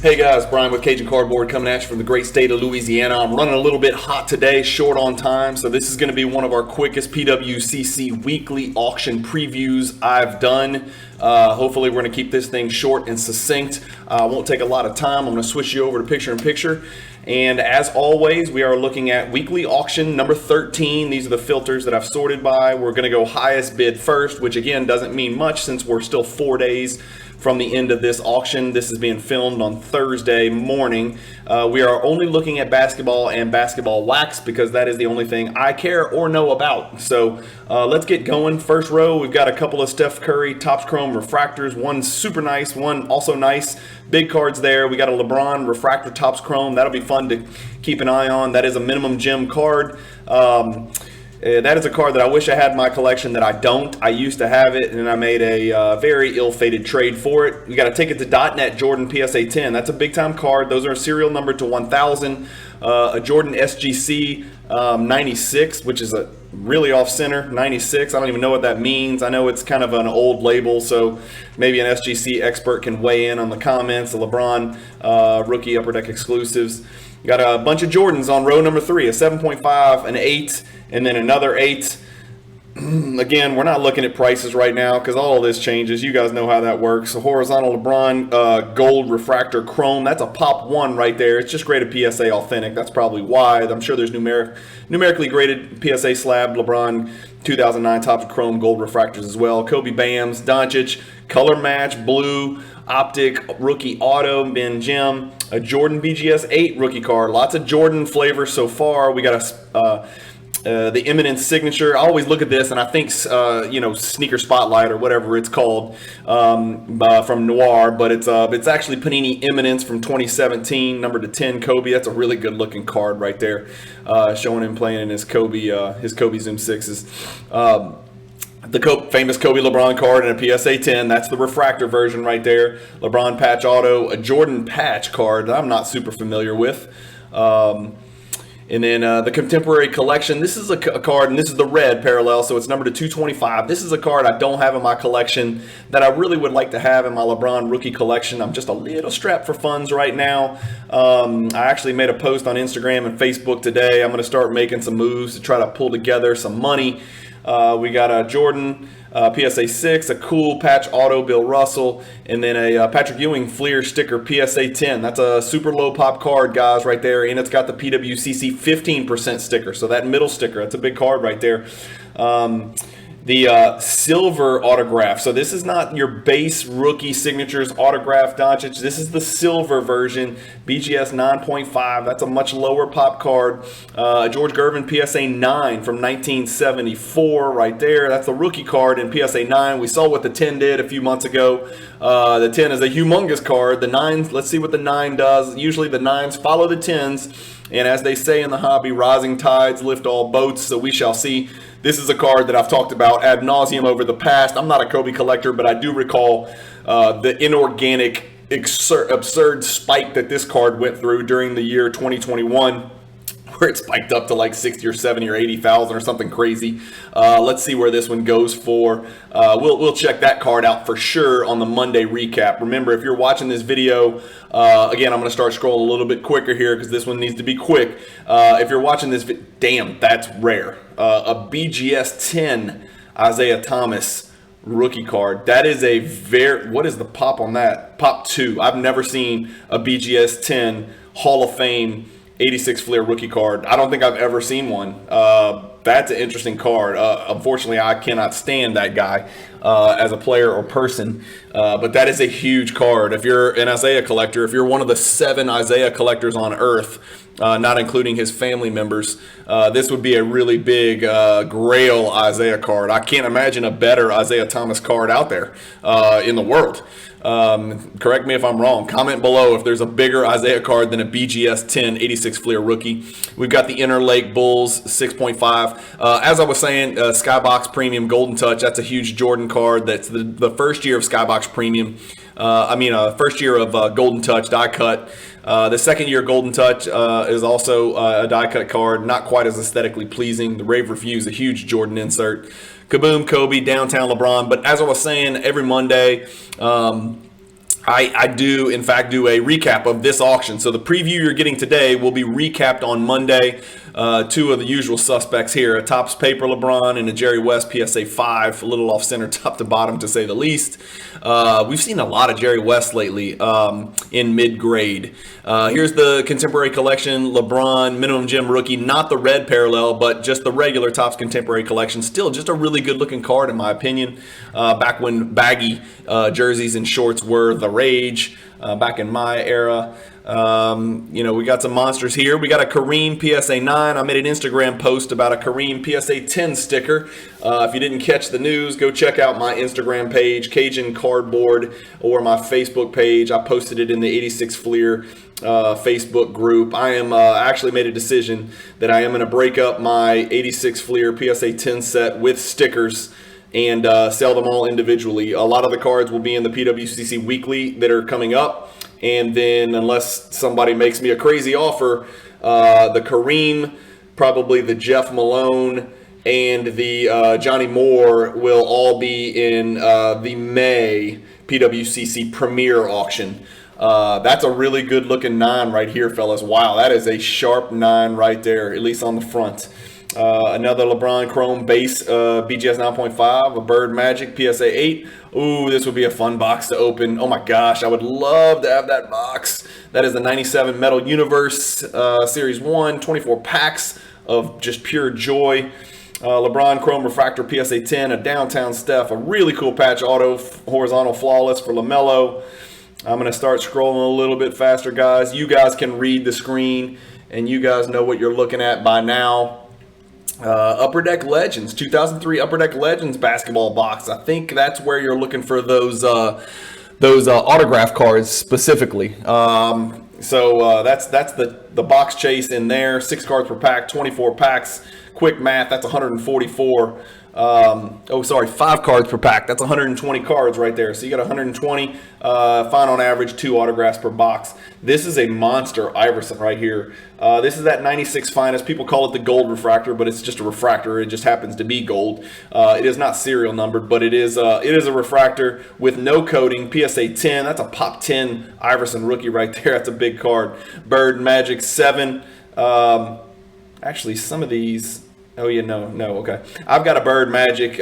Hey guys, Brian with Cajun Cardboard coming at you from the great state of Louisiana. I'm running a little bit hot today, short on time, so this is going to be one of our quickest PWCC Weekly Auction previews I've done. Hopefully we're going to keep this thing short and succinct. Won't take a lot of time. I'm going to switch you over to picture-in-picture. And as always, we are looking at Weekly Auction number 13. These are the filters that I've sorted by. We're going to go highest bid first, which again doesn't mean much since we're still 4 days from the end of this auction. This is being filmed on Thursday morning. We are only looking at basketball and basketball wax because that is the only thing I care or know about. So let's get going. First row, we've got a couple of Steph Curry Topps Chrome Refractors. One super nice, one also nice. Big cards there. We got a LeBron Refractor Topps Chrome. That'll be fun to keep an eye on. That is a minimum gem card. That is a card that I wish I had in my collection that I don't. I used to have it, and I made a very ill-fated trade for it. We got a ticket to .NET Jordan PSA 10. That's a big-time card. Those are serial number to 1,000. A Jordan SGC 96, which is a really off-center 96. I don't even know what that means. I know it's kind of an old label, so maybe an SGC expert can weigh in on the comments. The LeBron rookie Upper Deck exclusives. Got a bunch of Jordans on row number 3, a 7.5, an 8, and then another 8. Again, we're not looking at prices right now because all of this changes. You guys know how that works. A horizontal LeBron gold refractor chrome. That's a pop 1 right there. It's just graded PSA authentic. That's probably why. I'm sure there's numerically graded PSA slab LeBron 2009 Topps chrome gold refractors as well. Kobe Bams, Doncic, color match, blue, optic, rookie auto, Ben Jim, a Jordan BGS 8 rookie card. Lots of Jordan flavor so far. We got the Eminence signature. I always look at this and I think, Sneaker Spotlight or whatever it's called from Noir, but it's actually Panini Eminence from 2017, number to 10 Kobe. That's a really good looking card right there, showing him playing in his Kobe Zoom 6s. The famous Kobe LeBron card in a PSA 10. That's the refractor version right there. LeBron patch auto, a Jordan patch card that I'm not super familiar with. And then the Contemporary Collection. This is a card, and this is the red parallel, so it's numbered to 225. This is a card I don't have in my collection that I really would like to have in my LeBron rookie collection. I'm just a little strapped for funds right now. I actually made a post on Instagram and Facebook today. I'm going to start making some moves to try to pull together some money. We got a Jordan PSA 6, a cool patch auto Bill Russell, and then a Patrick Ewing Fleer sticker PSA 10. That's a super low pop card, guys, right there, and it's got the PWCC 15% sticker, so that middle sticker, that's a big card right there. The silver autograph. So this is not your base rookie signatures autograph Doncic. This is the silver version, BGS 9.5. That's a much lower pop card. George Gervin PSA 9 from 1974 right there. That's the rookie card in PSA 9. We saw what the 10 did a few months ago. The 10 is a humongous card. The 9, let's see what the 9 does. Usually the 9s follow the 10s. And as they say in the hobby, rising tides lift all boats. So we shall see. This is a card that I've talked about ad nauseum over the past. I'm not a Kobe collector, but I do recall the inorganic, absurd spike that this card went through during the year 2021, where it spiked up to like 60 or 70 or 80,000 or something crazy. Let's see where this one goes for. We'll check that card out for sure on the Monday recap. Remember, if you're watching this video, again, I'm going to start scrolling a little bit quicker here because this one needs to be quick. If you're watching this, damn, that's rare. A BGS 10 Isaiah Thomas rookie card. That is a what is the pop on that? Pop 2. I've never seen a BGS 10 Hall of Fame 86 Flair rookie card. I don't think I've ever seen one. That's an interesting card. Unfortunately, I cannot stand that guy as a player or person. But that is a huge card. If you're an Isaiah collector, if you're one of the 7 Isaiah collectors on Earth, not including his family members, this would be a really big grail Isaiah card. I can't imagine a better Isaiah Thomas card out there in the world. Correct me if I'm wrong. Comment below if there's a bigger Isaiah card than a BGS 10 86 Fleer rookie. We've got the Interlake Bulls 6.5. As I was saying, Skybox Premium Golden Touch. That's a huge Jordan card. That's the first year of Skybox Premium. First year of Golden Touch die cut. The second year Golden Touch is also a die cut card. Not quite as aesthetically pleasing. The Rave Refuse, a huge Jordan insert. Kaboom, Kobe, Downtown LeBron. But as I was saying, every Monday, I do, in fact, do a recap of this auction. So the preview you're getting today will be recapped on Monday. Two of the usual suspects here, a Topps Paper LeBron and a Jerry West PSA 5, a little off center top to bottom to say the least. We've seen a lot of Jerry West lately in mid-grade. Here's the Contemporary Collection LeBron Minimum Gem Rookie, not the red parallel, but just the regular Topps Contemporary Collection. Still just a really good looking card in my opinion. Back when baggy jerseys and shorts were the rage, back in my era. We got some monsters here. We got a Kareem PSA 9. I made an Instagram post about a Kareem PSA 10 sticker. If you didn't catch the news, go check out my Instagram page, Cajun Cardboard, or my Facebook page. I posted it in the 86 Fleer Facebook group. I am actually made a decision that I am going to break up my 86 Fleer PSA 10 set with stickers and sell them all individually. A lot of the cards will be in the PWCC Weekly that are coming up. And then unless somebody makes me a crazy offer, the Kareem, probably the Jeff Malone, and the Johnny Moore will all be in the May PWCC Premier Auction. That's a really good looking 9 right here, fellas. Wow, that is a sharp 9 right there, at least on the front. Another LeBron Chrome base, BGS 9.5, a Bird Magic PSA 8. Ooh, this would be a fun box to open. Oh my gosh, I would love to have that box. That is the 97 Metal Universe Series 1, 24 packs of just pure joy. LeBron Chrome Refractor PSA 10, a Downtown Steph, a really cool patch auto, horizontal flawless for LaMelo. I'm going to start scrolling a little bit faster, guys. You guys can read the screen, and you guys know what you're looking at by now. Upper Deck Legends, 2003 Upper Deck Legends basketball box. I think that's where you're looking for those autograph cards specifically. So that's the box chase in there. 6 cards per pack, 24 packs. Quick math, that's 144. 5 cards per pack. That's 120 cards right there. So you got 120. Find on average 2 autographs per box. This is a monster Iverson right here. This is that 96 finest. People call it the gold refractor, but it's just a refractor. It just happens to be gold. It is not serial numbered, but it is a refractor with no coating. PSA 10. That's a pop 10 Iverson rookie right there. That's a big card. Bird Magic 7. Actually, some of these. Oh yeah, no, okay. I've got a Bird Magic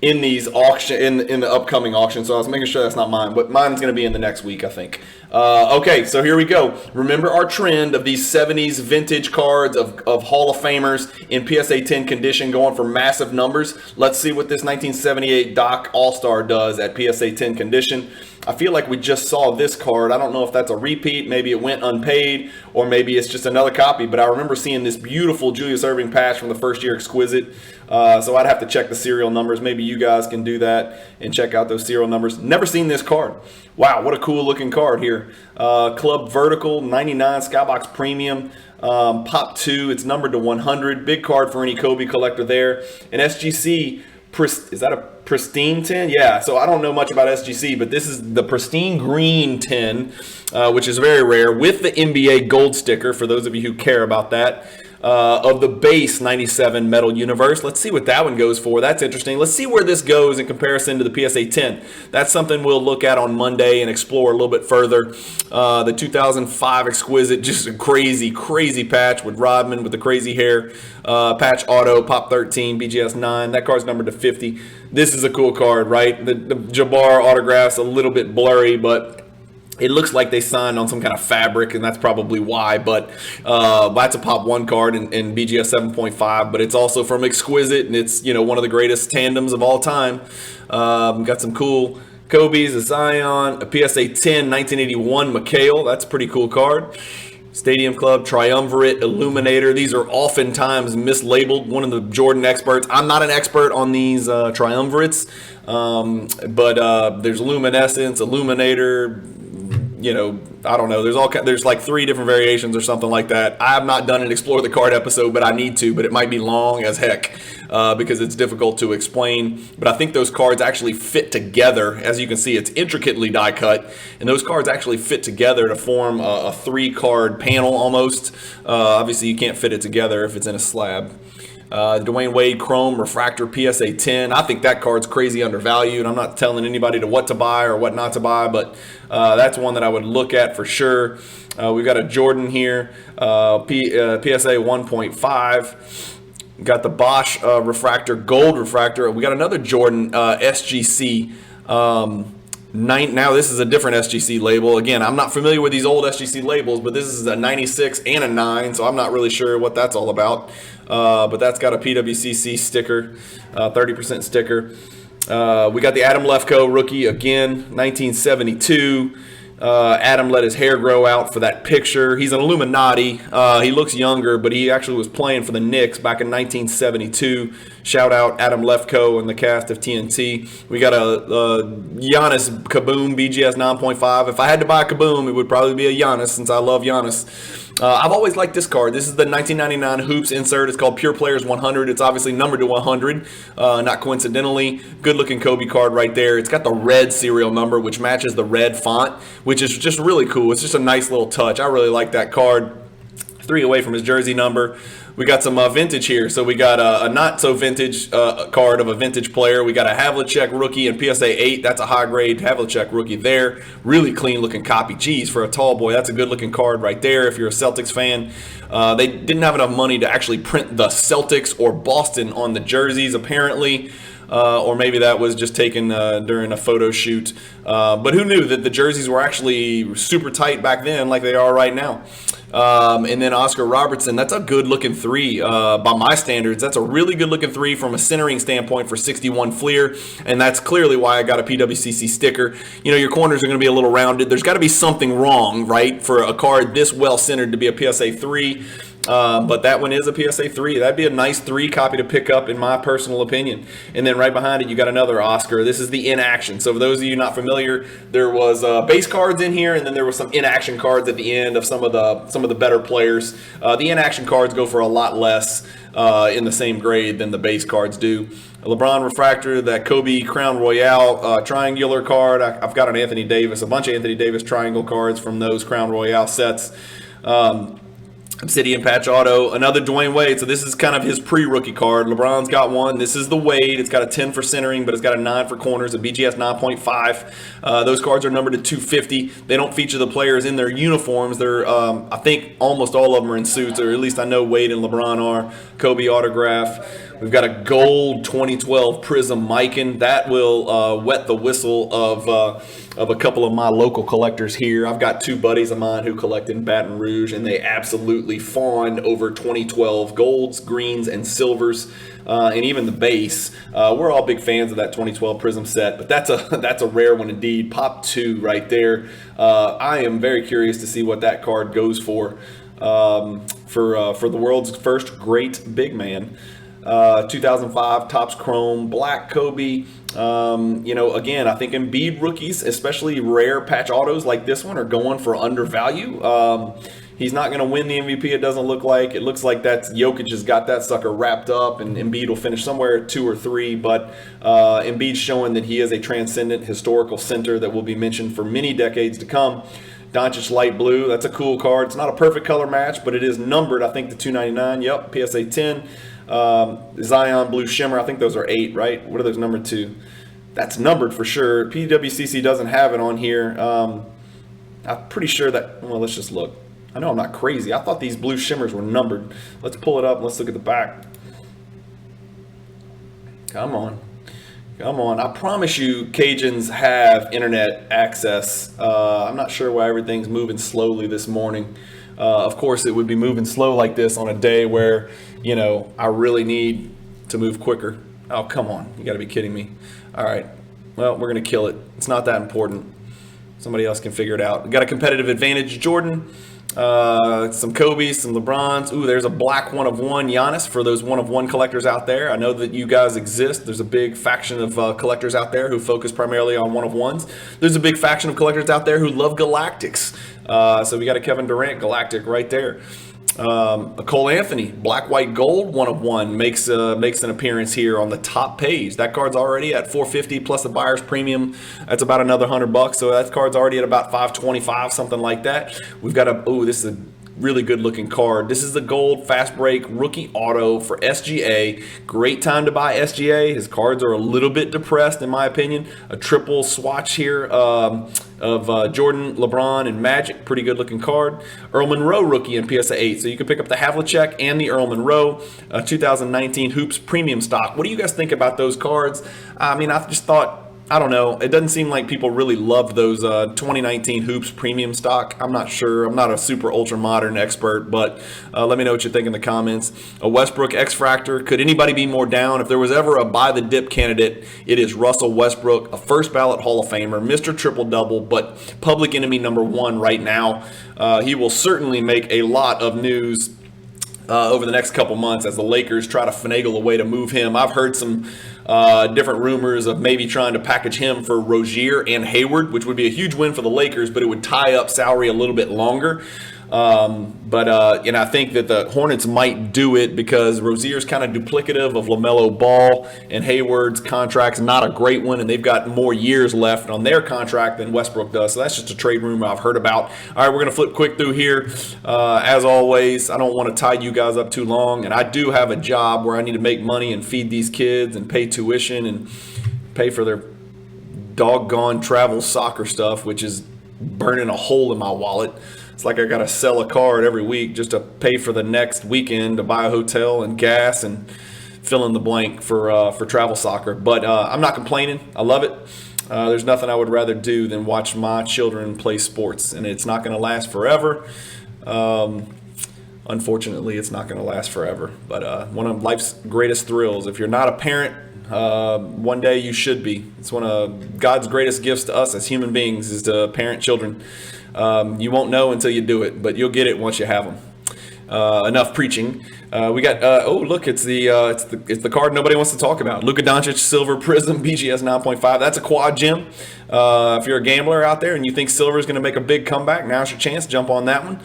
in these auction in the upcoming auction, so I was making sure that's not mine, but mine's going to be in the next week, I think. Okay, so here we go. Remember our trend of these 70s vintage cards of Hall of Famers in PSA 10 condition going for massive numbers. Let's see what this 1978 Doc All-Star does at PSA 10 condition. I feel like we just saw this card. I don't know if that's a repeat. Maybe it went unpaid, or maybe it's just another copy. But I remember seeing this beautiful Julius Erving patch from the first year Exquisite. So I'd have to check the serial numbers. Maybe you guys can do that and check out those serial numbers. Never seen this card. Wow, what a cool looking card here. Club Vertical, 99 Skybox Premium. Pop 2, it's numbered to 100. Big card for any Kobe collector there. And SGC, is that a pristine 10? Yeah, so I don't know much about SGC, but this is the pristine green 10, which is very rare, with the NBA gold sticker, for those of you who care about that, of the base 97 Metal Universe. Let's see what that one goes for. That's interesting. Let's see where this goes in comparison to the PSA 10. That's something we'll look at on Monday and explore a little bit further. The 2005 Exquisite, just a crazy patch with Rodman with the crazy hair. Patch auto, Pop 13, BGS 9. That card's numbered to 50. This is a cool card, right? The Jabbar autograph's a little bit blurry, but it looks like they signed on some kind of fabric, and that's probably why. But that's a Pop 1 card in BGS 7.5, but it's also from Exquisite, and it's one of the greatest tandems of all time. Got some cool Kobe's, a Zion, a PSA 10, 1981 McHale. That's a pretty cool card. Stadium Club, Triumvirate, Illuminator. These are oftentimes mislabeled. One of the Jordan experts. I'm not an expert on these Triumvirates, but there's Luminescence, Illuminator, I don't know. There's like 3 different variations or something like that. I have not done an Explore the Card episode, but I need to. But it might be long as heck because it's difficult to explain. But I think those cards actually fit together. As you can see, it's intricately die cut, and those cards actually fit together to form a 3-card panel almost. Obviously, you can't fit it together if it's in a slab. Dwayne Wade Chrome Refractor PSA 10. I think that card's crazy undervalued. I'm not telling anybody to what to buy or what not to buy, but that's one that I would look at for sure. We've got a Jordan here, PSA 1.5. Got the Bosch Refractor, Gold Refractor. We got another Jordan SGC. Now this is a different SGC label. Again, I'm not familiar with these old SGC labels, but this is a 96 and a 9, so I'm not really sure what that's all about. But that's got a PWCC sticker, 30% sticker. We got the Adam Lefko rookie again, 1972. Adam let his hair grow out for that picture. He's an Illuminati. He looks younger, but he actually was playing for the Knicks back in 1972. Shout out Adam Lefko and the cast of TNT. We got a Giannis Kaboom BGS 9.5. If I had to buy a Kaboom, it would probably be a Giannis, since I love Giannis. I've always liked this card. This is the 1999 Hoops insert. It's called Pure Players 100. It's obviously numbered to 100, not coincidentally. Good-looking Kobe card right there. It's got the red serial number, which matches the red font, which is just really cool. It's just a nice little touch. I really like that card. 3 away from his jersey number. We got some vintage here. So we got a not-so-vintage card of a vintage player. We got a Havlicek rookie in PSA 8. That's a high-grade Havlicek rookie there. Really clean-looking copy. Geez, for a tall boy, that's a good-looking card right there if you're a Celtics fan. They didn't have enough money to actually print the Celtics or Boston on the jerseys, apparently. Or maybe that was just taken during a photo shoot. But who knew that the jerseys were actually super tight back then like they are right now. And then Oscar Robertson, that's a good-looking 3 by my standards. That's a really good-looking 3 from a centering standpoint for 61 Fleer, and that's clearly why I got a PWCC sticker. You know, your corners are going to be a little rounded. There's got to be something wrong, right, for a card this well-centered to be a PSA 3. But that one is a PSA 3. That'd be a nice 3 copy to pick up in my personal opinion. And then right behind it, you got another Oscar. This is the in action. So for those of you not familiar, there was base cards in here, and then there was some in action cards at the end of some of the better players. The in action cards go for a lot less in the same grade than the base cards do. A LeBron Refractor, that Kobe Crown Royale triangular card. I've got an Anthony Davis, a bunch of Anthony Davis triangle cards from those Crown Royale sets. Obsidian Patch Auto, another Dwayne Wade. So this is kind of his pre-rookie card. LeBron's got one. This is the Wade. It's got a 10 for centering, but it's got a 9 for corners, a BGS 9.5. Those cards are numbered to 250. They don't feature the players in their uniforms. They're, I think almost all of them are in suits, or at least I know Wade and LeBron are. Kobe autograph. We've got a gold 2012 Prism Mikan. That will wet the whistle of a couple of my local collectors here. I've got 2 buddies of mine who collect in Baton Rouge, and they absolutely fawn over 2012 golds, greens, and silvers, and even the base. We're all big fans of that 2012 Prism set, but that's a rare one indeed. Pop 2 right there. I am very curious to see what that card goes for the world's first great big man. 2005 Topps Chrome Black Kobe. Again, I think Embiid rookies, especially rare patch autos like this one, are going for undervalue. He's not going to win the MVP, it doesn't look like. It looks like that Jokic has got that sucker wrapped up, and Embiid will finish somewhere at 2 or 3. But Embiid's showing that he is a transcendent historical center that will be mentioned for many decades to come. Doncic light blue, that's a cool card. It's not a perfect color match, but it is numbered, I think, to 299. Yep, PSA 10. Zion blue shimmer, I think those are 8, right? What are those numbered to? That's numbered for sure. PWCC doesn't have it on here. I'm pretty sure that, well, let's just look. I know I'm not crazy. I thought these blue shimmers were numbered. Let's pull it up and let's look at the back. Come on. Come on. I promise you Cajuns have internet access. I'm not sure why everything's moving slowly this morning. Of course, it would be moving slow like this on a day where, I really need to move quicker. Oh, come on. You got to be kidding me. All right. Well, we're going to kill it. It's not that important. Somebody else can figure it out. We got a competitive advantage Jordan. Some Kobe's, some LeBron's. Ooh, there's a black 1 of 1 Giannis for those 1 of 1 collectors out there. I know that you guys exist. There's a big faction of collectors out there who focus primarily on 1 of 1s. There's a big faction of collectors out there who love Galactics. So we got a Kevin Durant Galactic right there. A Cole Anthony, black, white, gold, 1/1 makes an appearance here on the top page. That card's already at $450 plus the buyer's premium. That's about another $100. So that card's already at about $525, something like that. We've got this is a really good looking card. This is the gold fast break rookie auto for SGA. Great time to buy SGA. His cards are a little bit depressed in my opinion. A triple swatch here of Jordan, LeBron, and Magic. Pretty good looking card. Earl Monroe rookie in PSA 8. So you can pick up the Havlicek and the Earl Monroe 2019 Hoops premium stock. What do you guys think about those cards? I mean, I just thought, I don't know. It doesn't seem like people really loved those 2019 Hoops premium stock. I'm not sure. I'm not a super ultra modern expert, but let me know what you think in the comments. A Westbrook X-Fractor. Could anybody be more down? If there was ever a buy the dip candidate, it is Russell Westbrook, a first ballot Hall of Famer, Mr. Triple Double, but public enemy #1 right now. He will certainly make a lot of news over the next couple months as the Lakers try to finagle a way to move him. I've heard some different rumors of maybe trying to package him for Rozier and Hayward, which would be a huge win for the Lakers, but it would tie up salary a little bit longer. I think that the Hornets might do it because Rozier's kind of duplicative of LaMelo Ball, and Hayward's contract's not a great one, and they've got more years left on their contract than Westbrook does. So that's just a trade rumor I've heard about. All right, we're going to flip quick through here. As always, I don't want to tie you guys up too long, and I do have a job where I need to make money and feed these kids and pay tuition and pay for their doggone travel soccer stuff, which is burning a hole in my wallet. It's like I got to sell a card every week just to pay for the next weekend to buy a hotel and gas and fill in the blank for travel soccer. But I'm not complaining. I love it. There's nothing I would rather do than watch my children play sports, and it's not going to last forever. Unfortunately, it's not going to last forever. But one of life's greatest thrills. If you're not a parent, one day you should be. It's one of God's greatest gifts to us as human beings is to parent children. You won't know until you do it, but you'll get it once you have them. Enough preaching. We got look, it's the card nobody wants to talk about. Luka Doncic Silver Prism BGS 9.5. That's a quad gem. If you're a gambler out there and you think silver is going to make a big comeback, now's your chance. Jump on that one.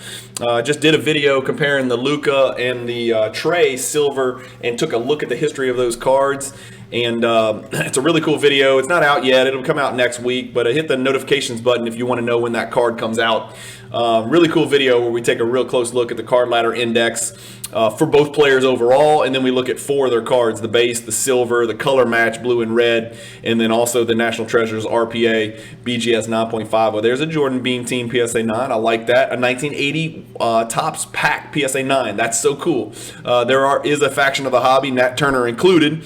Just did a video comparing the Luka and the Trey Silver and took a look at the history of those cards. And it's a really cool video. It's not out yet. It'll come out next week, but hit the notifications button if you want to know when that card comes out. Really cool video where we take a real close look at the card ladder index for both players overall, and then we look at 4 of their cards: the base, the silver, the color match, blue and red, and then also the National Treasures RPA BGS 9.5. Well, there's a Jordan Beam Team PSA 9. I like that. A 1980 Topps Pack PSA 9. That's so cool. There is a faction of the hobby, Nat Turner included,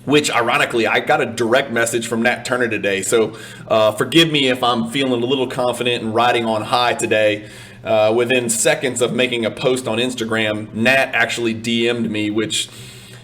which ironically I got a direct message from Nat Turner today, so forgive me if I'm feeling a little confident and riding on high today. Within seconds of making a post on Instagram, Nat actually DM'd me, which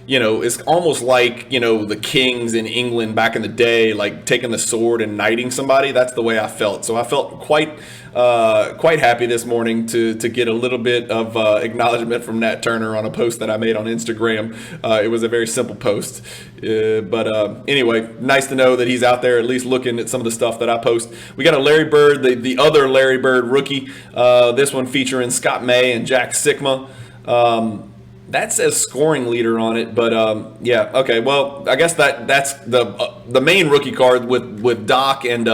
is almost like the kings in England back in the day, like taking the sword and knighting somebody. That's the way I felt. So I felt quite happy this morning to get a little bit of acknowledgement from Nat Turner on a post that I made on Instagram. It was a very simple post, but anyway, nice to know that he's out there at least looking at some of the stuff that I post. We got a Larry Bird, the other Larry Bird rookie. This one featuring Scott May and Jack Sikma. That says scoring leader on it, but yeah, okay. Well, I guess that's the main rookie card with Doc and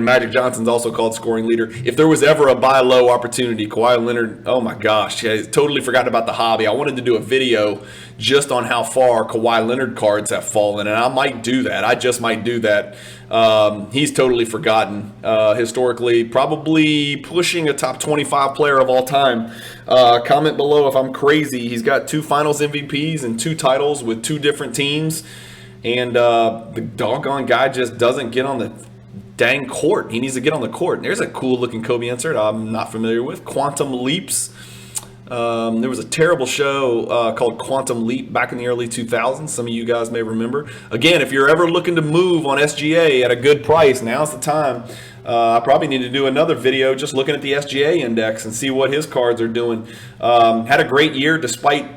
Magic Johnson's also called scoring leader. If there was ever a buy low opportunity, Kawhi Leonard, oh my gosh, I totally forgot about the hobby. I wanted to do a video just on how far Kawhi Leonard cards have fallen, and I might do that. I just might do that. He's totally forgotten. Historically, probably pushing a top 25 player of all time. Comment below if I'm crazy. He's got 2 finals MVPs and 2 titles with 2 different teams, and the doggone guy just doesn't get on the dang court. He needs to get on the court. And there's a cool looking Kobe insert I'm not familiar with. Quantum Leaps. There was a terrible show called Quantum Leap back in the early 2000s. Some of you guys may remember. Again, if you're ever looking to move on SGA at a good price, now's the time. I probably need to do another video just looking at the SGA index and see what his cards are doing. Had a great year despite,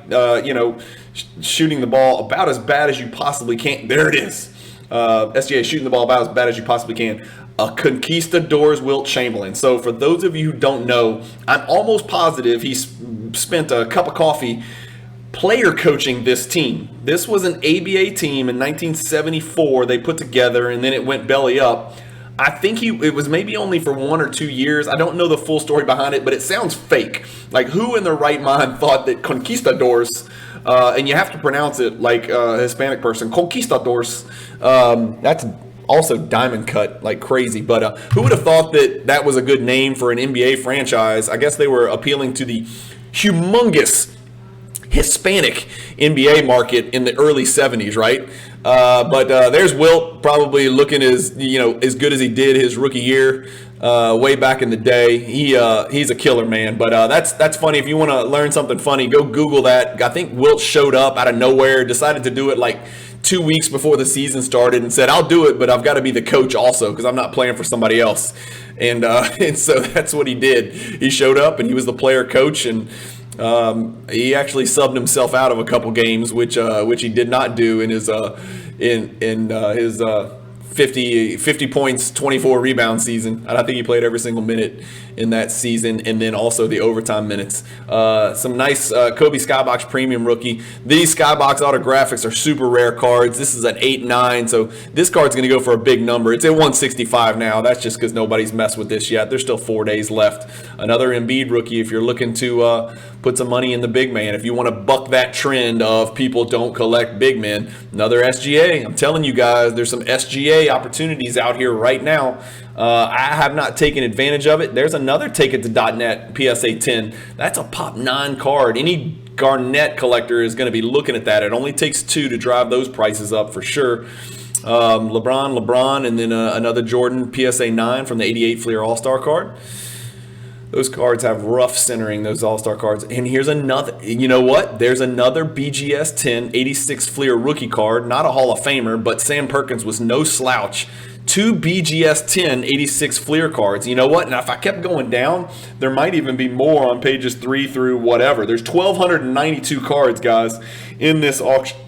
shooting the ball about as bad as you possibly can. There it is. SGA shooting the ball about as bad as you possibly can. a Conquistadors Wilt Chamberlain. So for those of you who don't know, I'm almost positive he spent a cup of coffee player coaching this team. This was an ABA team in 1974 they put together, and then it went belly up. I think it was maybe only for 1 or 2 years. I don't know the full story behind it, but it sounds fake. Like, who in their right mind thought that Conquistadors, and you have to pronounce it like a Hispanic person, Conquistadors, that's also diamond cut like crazy. But who would have thought that that was a good name for an NBA franchise? I guess they were appealing to the humongous Hispanic NBA market in the early 70s, right? But there's Wilt, probably looking as good as he did his rookie year way back in the day. He's a killer, man. But that's funny. If you want to learn something funny, go Google that. I think Wilt showed up out of nowhere, decided to do it like 2 weeks before the season started, and said, "I'll do it, but I've got to be the coach also because I'm not playing for somebody else." And so that's what he did. He showed up and he was the player coach, and he actually subbed himself out of a couple games, which he did not do in his 50 points, 24 rebound season. I think he played every single minute in that season, and then also the overtime minutes. Some nice Kobe Skybox Premium rookie. These Skybox autographics are super rare cards. This is an 8-9, so this card's going to go for a big number. It's at 165 now. That's just because nobody's messed with this yet. There's still 4 days left. Another Embiid rookie if you're looking to put some money in the big man. If you want to buck that trend of people don't collect big men. Another SGA. I'm telling you guys, there's some SGA opportunities out here right now. I have not taken advantage of it. There's another Take It to .net PSA 10. That's a pop 9 card. Any Garnett collector is going to be looking at that. It only takes 2 to drive those prices up for sure. LeBron, and then another Jordan PSA 9 from the 88 Fleer All-Star card. Those cards have rough centering, those All-Star cards. And here's another, you know what? There's another BGS 10 86 Fleer rookie card. Not a Hall of Famer, but Sam Perkins was no slouch. 2 BGS 10 86 Fleer cards. You know what? Now, if I kept going down, there might even be more on pages 3 through whatever. There's 1,292 cards, guys, in this auction.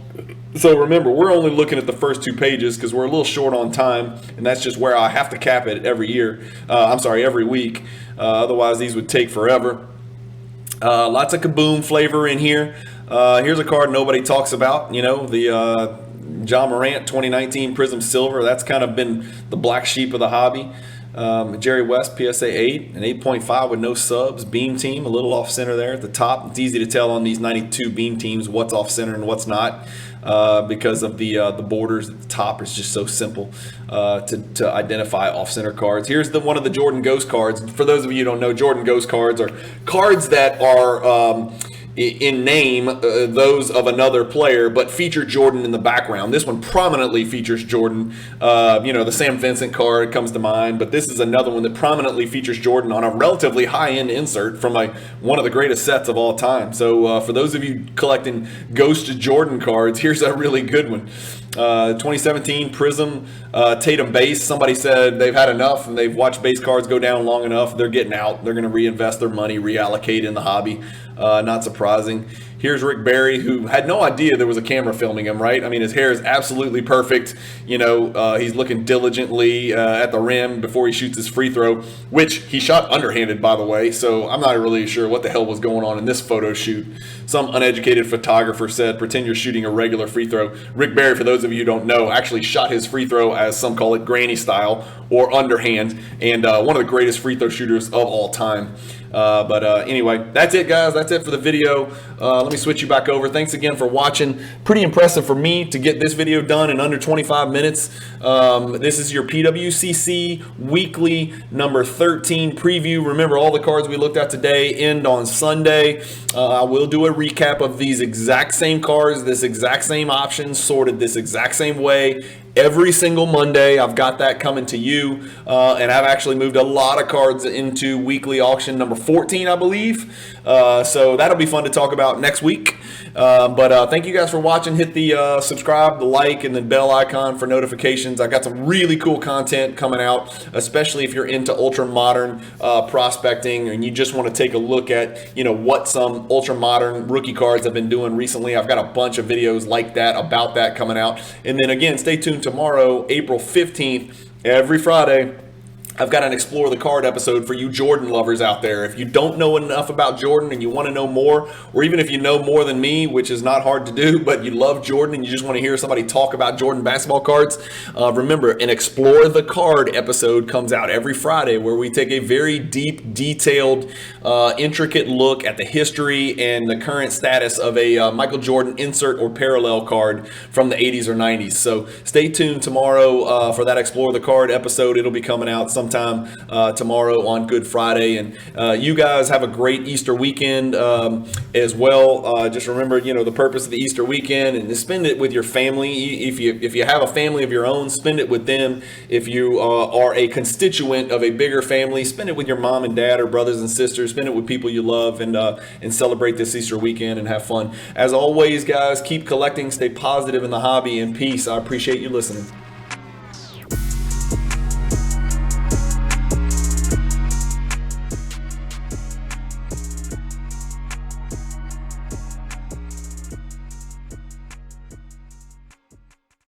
So remember, we're only looking at the first 2 pages because we're a little short on time, and that's just where I have to cap it every year. Every week. Otherwise, these would take forever. Lots of Kaboom flavor in here. Here's a card nobody talks about. You know, the John Morant 2019 Prism Silver. That's kind of been the black sheep of the hobby. Jerry West PSA 8, an 8.5 with no subs. Beam team, a little off center there at the top. It's easy to tell on these 92 beam teams what's off center and what's not. Because of the borders at the top. Is just so simple to identify off-center cards. Here's one of the Jordan Ghost cards. For those of you who don't know, Jordan Ghost cards are cards that are in name those of another player, but feature Jordan in the background. This one prominently features Jordan. The Sam Vincent card comes to mind, but this is another one that prominently features Jordan on a relatively high-end insert from one of the greatest sets of all time. So for those of you collecting Ghost Jordan cards, here's a really good one. 2017 Prism Tatum base. Somebody said they've had enough and they've watched base cards go down long enough. They're getting out. They're going to reinvest their money, reallocate in the hobby. Not surprising. Here's Rick Barry, who had no idea there was a camera filming him, right? I mean, his hair is absolutely perfect. He's looking diligently at the rim before he shoots his free throw, which he shot underhanded, by the way. So I'm not really sure what the hell was going on in this photo shoot. Some uneducated photographer said, pretend you're shooting a regular free throw. Rick Barry, for those of you who don't know, actually shot his free throw as some call it granny style or underhand, and one of the greatest free throw shooters of all time. Anyway, that's it, guys. That's it for the video. Let me switch you back over. Thanks again for watching. Pretty impressive for me to get this video done in under 25 minutes. This is your PWCC Weekly number 13 preview. Remember, all the cards we looked at today end on Sunday. I will do a recap of these exact same cards, this exact same option, sorted this exact same way. Every single Monday, I've got that coming to you, and I've actually moved a lot of cards into weekly auction number 14, I believe. So that'll be fun to talk about next week. Thank you guys for watching. Hit the subscribe, the like, and the bell icon for notifications. I got some really cool content coming out, especially if you're into ultra modern prospecting and you just want to take a look at what some ultra modern rookie cards have been doing recently. I've got a bunch of videos like that about that coming out. And then again, stay tuned tomorrow, April 15th, every Friday. I've got an Explore the Card episode for you Jordan lovers out there. If you don't know enough about Jordan and you want to know more, or even if you know more than me, which is not hard to do, but you love Jordan and you just want to hear somebody talk about Jordan basketball cards, remember, an Explore the Card episode comes out every Friday where we take a very deep, detailed, intricate look at the history and the current status of a Michael Jordan insert or parallel card from the 80s or 90s. So stay tuned tomorrow for that Explore the Card episode. It'll be coming out sometime tomorrow on Good Friday. And you guys have a great Easter weekend as well. Just remember, the purpose of the Easter weekend, and spend it with your family. If you have a family of your own, spend it with them. If you are a constituent of a bigger family, spend it with your mom and dad or brothers and sisters. Spend it with people you love, and celebrate this Easter weekend and have fun. As always, guys, keep collecting, stay positive in the hobby, and peace. I appreciate you listening.